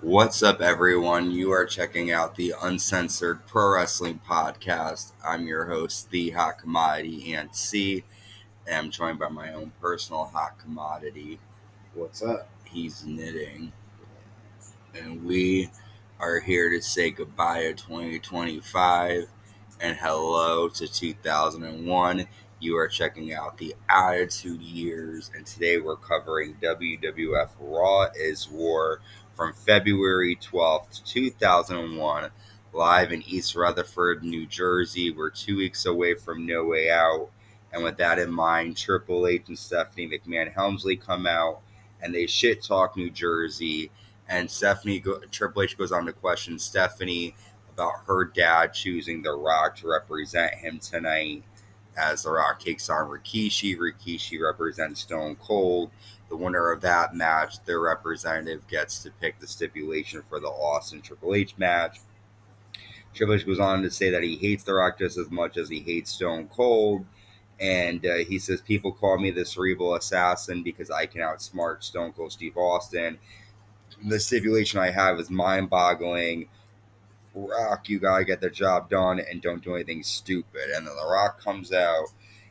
What's up, everyone? You are checking out the Uncensored Pro Wrestling Podcast. I'm your host, The Hot Commodity and C. And I'm joined by my own personal hot commodity. What's up? He's knitting. And we are here to say goodbye to 2025 and hello to 2001. You are checking out the Attitude Years, and today we're covering WWF Raw is War from February 12th, 2001, live in East Rutherford, New Jersey. We're 2 weeks away from No Way Out, and with that in mind, Triple H and Stephanie McMahon Helmsley come out and they shit talk New Jersey, and Triple H goes on to question Stephanie about her dad choosing The Rock to represent him tonight. As The Rock takes on Rikishi, Rikishi represents Stone Cold. The winner of that match, their representative, gets to pick the stipulation for the Austin Triple H match. Triple H goes on to say that he hates The Rock just as much as he hates Stone Cold. And he says, people call me the cerebral assassin because I can outsmart Stone Cold Steve Austin. The stipulation I have is mind boggling. Rock, you gotta get the job done and don't do anything stupid. And then The Rock comes out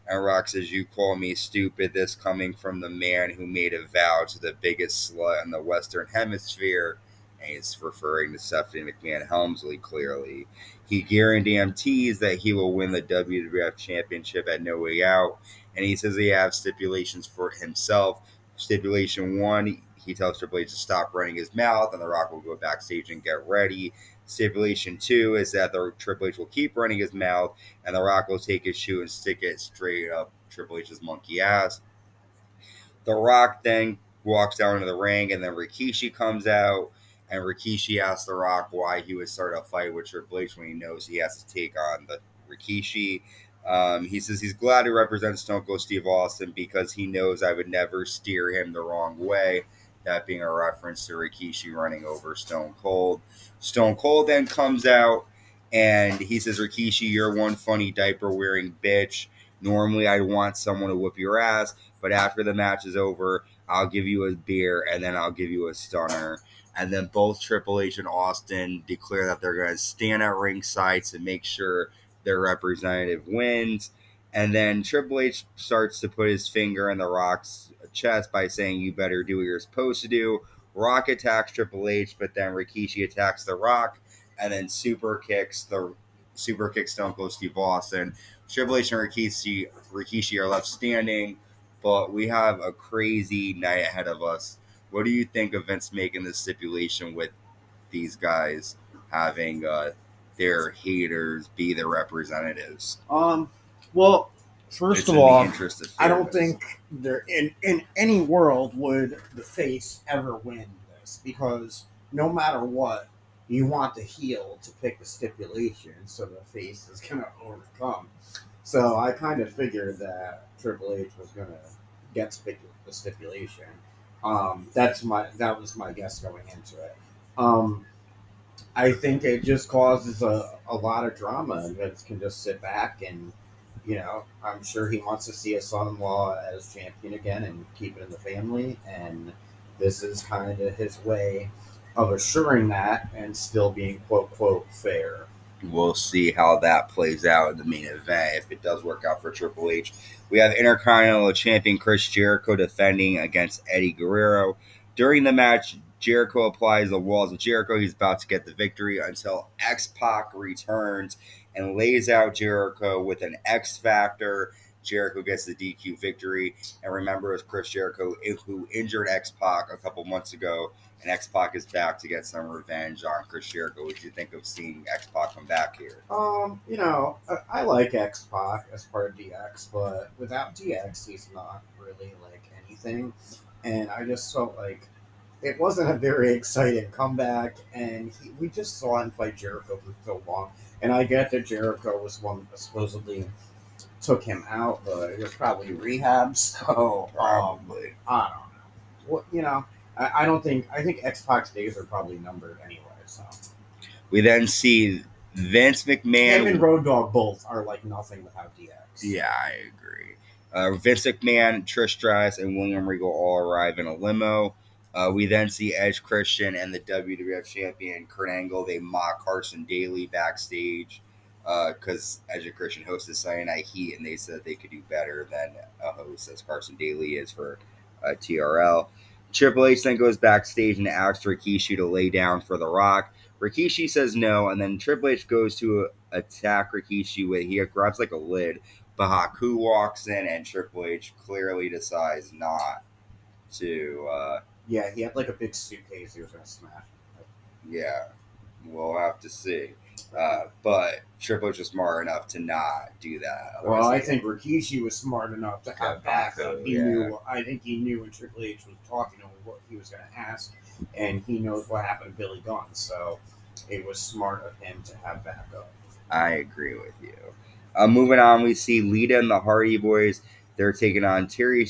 and Rock says, you call me stupid. This coming from the man who made a vow to the biggest slut in the Western Hemisphere. And he's referring to Stephanie McMahon Helmsley clearly. He guarantees that he will win the WWF Championship at No Way Out. And he says he has stipulations for himself. Stipulation one, he tells Triple H to stop running his mouth, and The Rock will go backstage and get ready. Stipulation two is that the Triple H will keep running his mouth, and The Rock will take his shoe and stick it straight up Triple H's monkey ass. The Rock then walks down into the ring, and then Rikishi comes out, and Rikishi asks The Rock why he would start a fight with Triple H when he knows he has to take on the Rikishi. He says he's glad to represent Stone Cold Steve Austin because he knows I would never steer him the wrong way. That being a reference to Rikishi running over Stone Cold. Stone Cold then comes out and he says, Rikishi, you're one funny diaper wearing bitch. Normally, I'd want someone to whoop your ass, but after the match is over, I'll give you a beer and then I'll give you a stunner. And then both Triple H and Austin declare that they're going to stand at ringside to make sure their representative wins. And then Triple H starts to put his finger in The Rock's chest by saying, you better do what you're supposed to do. Rock attacks Triple H, but then Rikishi attacks The Rock and then super kicks Stone Cold Steve Austin. Triple H and Rikishi are left standing, but we have a crazy night ahead of us. What do you think of Vince making this stipulation with these guys having their haters be their representatives? Um, well, first It's of in the all, interest of I don't fairness. think there in any world would the face ever win this because no matter what, you want the heel to pick the stipulation, so the face is gonna overcome. So I kind of figured that Triple H was gonna get the stipulation. That was my guess going into it. Um, I think it just causes a lot of drama, and Vince can just sit back and, I'm sure he wants to see his son-in-law as champion again and keep it in the family, and this is kind of his way of assuring that and still being quote quote fair. We'll see how that plays out in the main event if it does work out for Triple H. We have Intercontinental Champion Chris Jericho defending against Eddie Guerrero. During the match, Jericho applies the walls of Jericho. He's about to get the victory until X-Pac returns and lays out Jericho with an X Factor. Jericho gets the DQ victory. And remember, it was Chris Jericho who injured X-Pac a couple months ago, and X-Pac is back to get some revenge on Chris Jericho. What do you think of seeing X-Pac come back here? I like X Pac as part of DX, but without DX, he's not really like anything. And I just felt like it wasn't a very exciting comeback, and we just saw him fight Jericho for so long. And I get that Jericho was one that supposedly took him out, but it was probably rehab. So Probably. I don't know. What I don't think. I think X Pac's days are probably numbered anyway. So We then see Vince him and McMahon. Road Dogg both are like nothing without DX. Yeah, I agree. Vince McMahon, Trish Stratus, and William Regal all arrive in a limo. We then see Edge, Christian, and the WWF champion Kurt Angle. They mock Carson Daly backstage because Edge and Christian hosted Sunday Night Heat, and they said they could do better than a host as Carson Daly is for TRL. Triple H then goes backstage and asks Rikishi to lay down for The Rock. Rikishi says no, and then Triple H goes to attack Rikishi with he grabs like a lid, but Haku walks in, and Triple H clearly decides not to. Yeah, he had like a big suitcase he was gonna smash. Yeah, we'll have to see. But Triple H was smart enough to not do that. Well, I think Rikishi was smart enough to have backup. He yeah. knew. I think he knew when Triple H was talking to him what he was going to ask, and he knows what happened to Billy Gunn. So it was smart of him to have backup. I agree with you. Moving on, we see Lita and the Hardy Boys. They're taking on Terry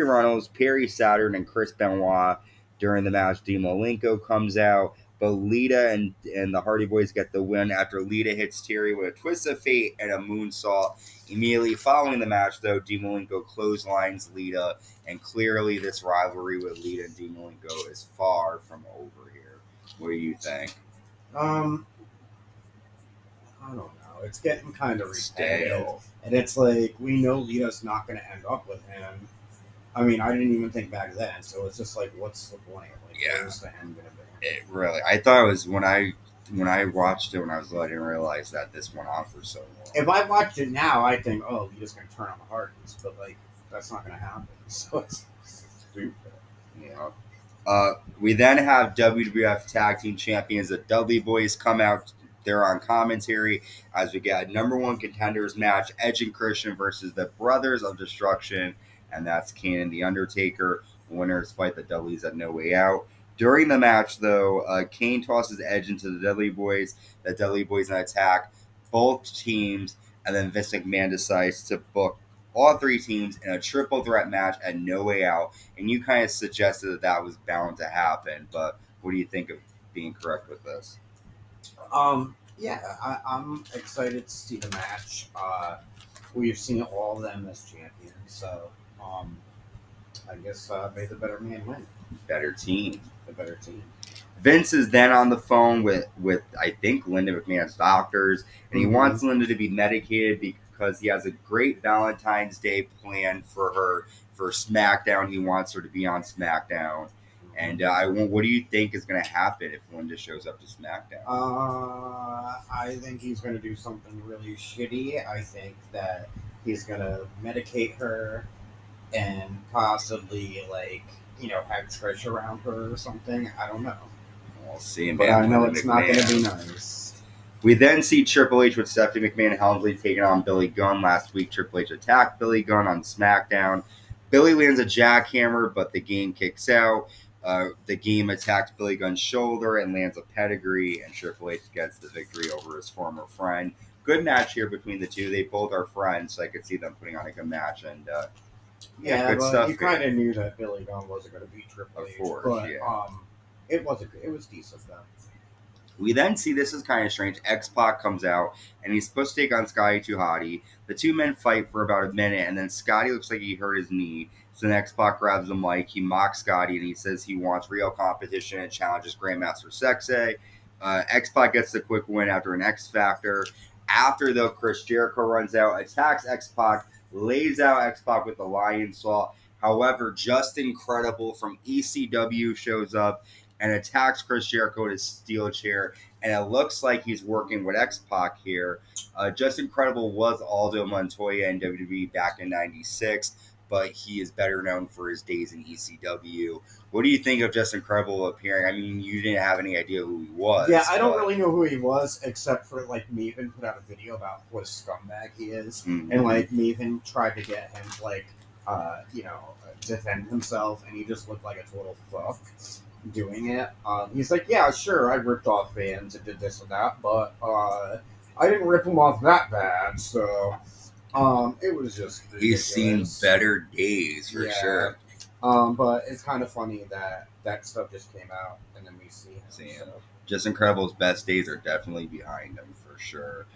Runnels, Perry Saturn, and Chris Benoit. During the match, Malenko comes out, but Lita and the Hardy Boys get the win after Lita hits Terry with a twist of fate and a moonsault. Immediately following the match, though, Malenko clotheslines Lita, and clearly this rivalry with Lita and Malenko is far from over here. What do you think? I don't know. It's getting kind of repetitive. Stale. And it's like, we know Lita's not going to end up with him. I mean, I didn't even think back then. So it's just like, what's the point? Like, where's the end going to be? It really. I thought it was when I watched it when I was little, I didn't realize that this went on for so long. If I watched it now, I think, oh, Lita's going to turn on the Hardys. But, like, that's not going to happen. So it's stupid. Yeah. We then have WWF Tag Team Champions. The Dudley Boys come out. They're on commentary as we get a number one contenders match, Edge and Christian versus the Brothers of Destruction, and that's Kane and The Undertaker. Winners fight the Dudleys at No Way Out. During the match, though, Kane tosses Edge into the Dudley Boys. The Dudley Boys then attack both teams, and then Vince McMahon decides to book all three teams in a triple threat match at No Way Out. And you kind of suggested that was bound to happen, but what do you think of being correct with this? Yeah, I'm excited to see the match. We've seen all of them as champions, so I guess may the better man win. Better team. The better team. Vince is then on the phone with I think Linda McMahon's doctors, and he wants Linda to be medicated because he has a great Valentine's Day plan for her for SmackDown. He wants her to be on SmackDown. And what do you think is going to happen if Linda shows up to SmackDown? I think he's going to do something really shitty. I think that he's going to medicate her and possibly, have Trish around her or something. I don't know. We'll see. But I know it's not going to be nice. We then see Triple H with Stephanie McMahon and Helmsley taking on Billy Gunn. Last week, Triple H attacked Billy Gunn on SmackDown. Billy lands a jackhammer, but the game kicks out. The game attacks Billy Gunn's shoulder and lands a pedigree, and Triple H gets the victory over his former friend. Good match here between the two. They both are friends, so I could see them putting on a good match. And good but stuff. You kind of knew that Billy Gunn wasn't going to beat Triple H, but it was decent though. We then see, this is kind of strange, X-Pac comes out, and he's supposed to take on Scotty 2 Hotty. The two men fight for about a minute, and then Scotty looks like he hurt his knee. So then X-Pac grabs the mic, he mocks Scotty, and he says he wants real competition and challenges Grandmaster Sexay. X-Pac gets the quick win after an X Factor. After, though, Chris Jericho runs out, attacks X-Pac, lays out X-Pac with the Lion Saw. However, Just Incredible from ECW shows up and attacks Chris Jericho with his steel chair, and it looks like he's working with X-Pac here. Just Incredible was Aldo Montoya in WWE back in '96, but he is better known for his days in ECW. What do you think of Just Incredible appearing? I mean, you didn't have any idea who he was. Yeah, I don't really know who he was, except for, Maven put out a video about what a scumbag he is, and, Maven tried to get him to, defend himself, and he just looked like a total fuck doing it. He's like, yeah, sure, I ripped off fans and did this and that, but I didn't rip them off that bad, so it was just ridiculous. He's seen better days for sure. But it's kind of funny that stuff just came out, and then we see him. So. Just Incredible's best days are definitely behind him for sure.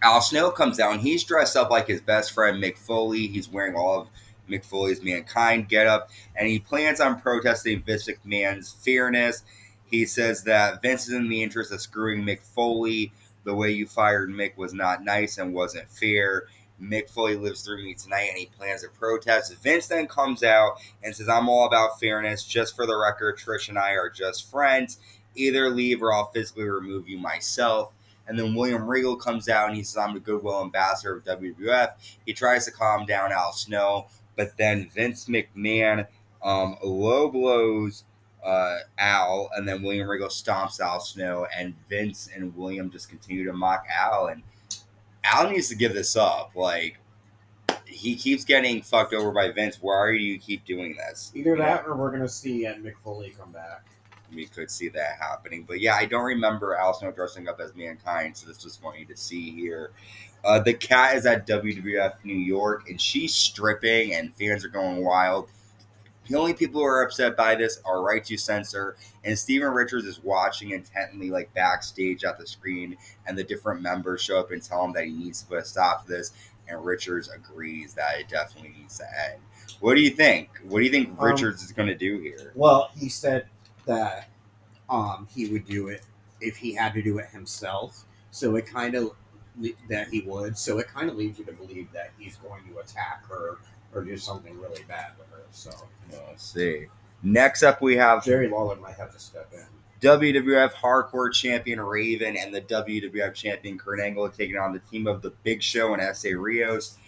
Al Snow comes out, and he's dressed up like his best friend Mick Foley. He's wearing all of Mick Foley's Mankind getup, and he plans on protesting Vince McMahon's fairness. He says that Vince is in the interest of screwing Mick Foley. The way you fired Mick was not nice and wasn't fair. Mick Foley lives through me tonight, and he plans to protest. Vince then comes out and says, I'm all about fairness. Just for the record, Trish and I are just friends. Either leave or I'll physically remove you myself. And then William Regal comes out and he says, I'm the goodwill ambassador of WWF. He tries to calm down Al Snow, but then Vince McMahon low blows Al, and then William Regal stomps Al Snow, and Vince and William just continue to mock Al, and Al needs to give this up. Like, he keeps getting fucked over by Vince. Why do you keep doing this? Either that or we're going to see Mick Foley come back. We could see that happening. But yeah, I don't remember Al Snow dressing up as Mankind, so this was funny to see here. The cat is at WWF New York, and she's stripping, and fans are going wild. The only people who are upset by this are Right to Censor, and Steven Richards is watching intently, like backstage at the screen, and the different members show up and tell him that he needs to put a stop to this, and Richards agrees that it definitely needs to end. What do you think? What do you think Richards is going to do here? Well, he said that he would do it if he had to do it himself. So it kind of that he would. So it kind of leads you to believe that he's going to attack her or do something really bad to her. So let's see. Next up, we have Jerry Lawler might have to step in. WWF Hardcore Champion Raven and the WWF Champion Kurt Angle taking on the team of the Big Show and S.A. Rios.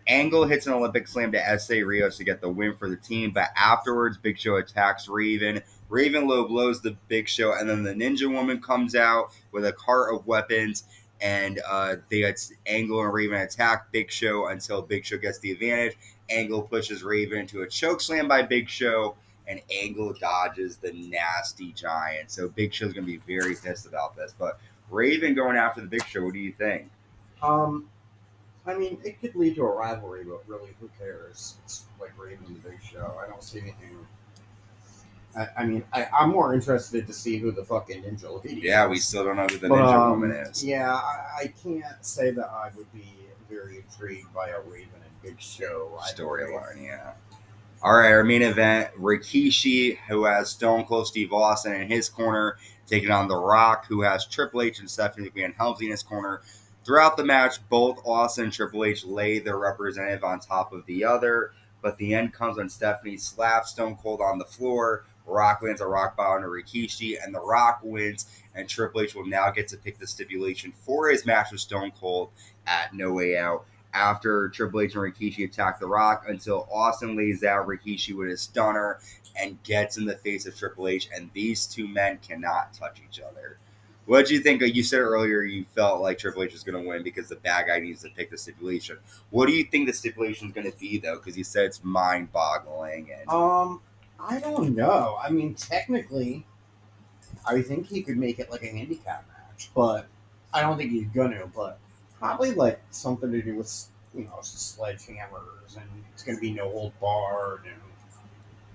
Angle hits an Olympic slam to S.A. Rios to get the win for the team, but afterwards, Big Show attacks Raven. Raven low blows the Big Show, and then the Ninja Woman comes out with a cart of weapons, and Angle and Raven attack Big Show until Big Show gets the advantage. Angle pushes Raven into a choke slam by Big Show, and Angle dodges the nasty giant. So Big Show's going to be very pissed about this. But Raven going after the Big Show, what do you think? I mean, it could lead to a rivalry, but really, who cares? It's like Raven and the Big Show. I don't see anything. I'm more interested to see who the fucking Ninja Lady is. Yeah, we still don't know who the Ninja Woman is. Yeah, I can't say that I would be very intrigued by a Raven and Big Show storyline, yeah. All right, our main event, Rikishi, who has Stone Cold Steve Austin in his corner, taking on The Rock, who has Triple H and Stephanie McMahon Helmsley in his corner. Throughout the match, both Austin and Triple H lay their representative on top of the other, but the end comes when Stephanie slaps Stone Cold on the floor. Rock lands a rock bottom to Rikishi, and The Rock wins, and Triple H will now get to pick the stipulation for his match with Stone Cold at No Way Out. After Triple H and Rikishi attack The Rock until Austin lays out Rikishi with his stunner and gets in the face of Triple H, and these two men cannot touch each other. What did you think? You said earlier you felt like Triple H was going to win because the bad guy needs to pick the stipulation. What do you think the stipulation is going to be, though? Because you said it's mind-boggling. And I don't know. I mean, technically, I think he could make it like a handicap match, but I don't think he's gonna. But probably like something to do with sledgehammers, and it's gonna be no hold barred and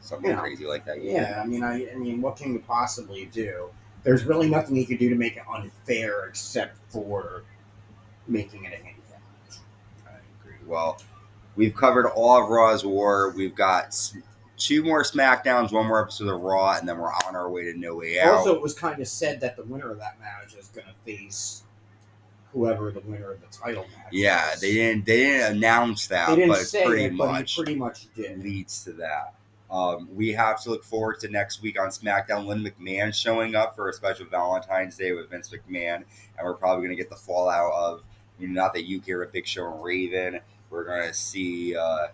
something crazy like that. Yeah, I mean, what can you possibly do? There's really nothing he could do to make it unfair except for making it a handicap match. I agree. Well, we've covered all of Raw's War. We've got 2 more SmackDowns, 1 more episode of Raw, and then we're on our way to No Way Out. Also, it was kind of said that the winner of that match is going to face whoever the winner of the title match is. They didn't announce that, but it's pretty much leads to that. We have to look forward to next week on SmackDown. Lynn McMahon showing up for a special Valentine's Day with Vince McMahon, and we're probably going to get the fallout of, not that you care, a Big Show and Raven. We're going to see a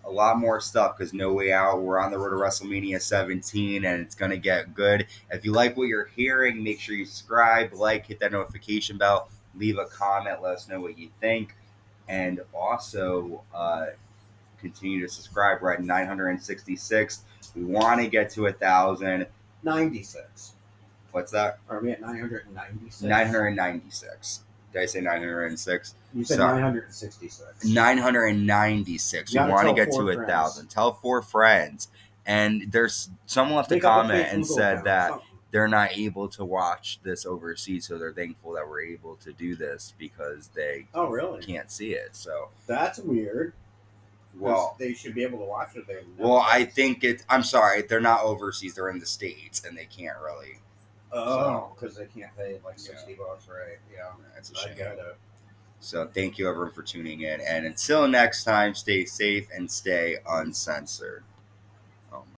lot more stuff because No Way Out. We're on the road to WrestleMania 17, and it's going to get good. If you like what you're hearing, make sure you subscribe, hit that notification bell, leave a comment, let us know what you think, and also continue to subscribe. We're at 966. We want to get to 1,000. 96. What's that? Are we at 996? 996. Did I say 906? You said 966. 996. We want to get to 1,000. Tell 4 friends. And there's someone left a comment and said that they're not able to watch this overseas, so they're thankful that we're able to do this because they really can't see it. So that's weird. Well, they should be able to watch it there. well, I think I'm sorry, they're not overseas. They're in the States, and they can't really. Oh, because they can't pay like $60, right? Yeah, That's a I shame. get it. So thank you everyone for tuning in, and until next time, stay safe and stay uncensored.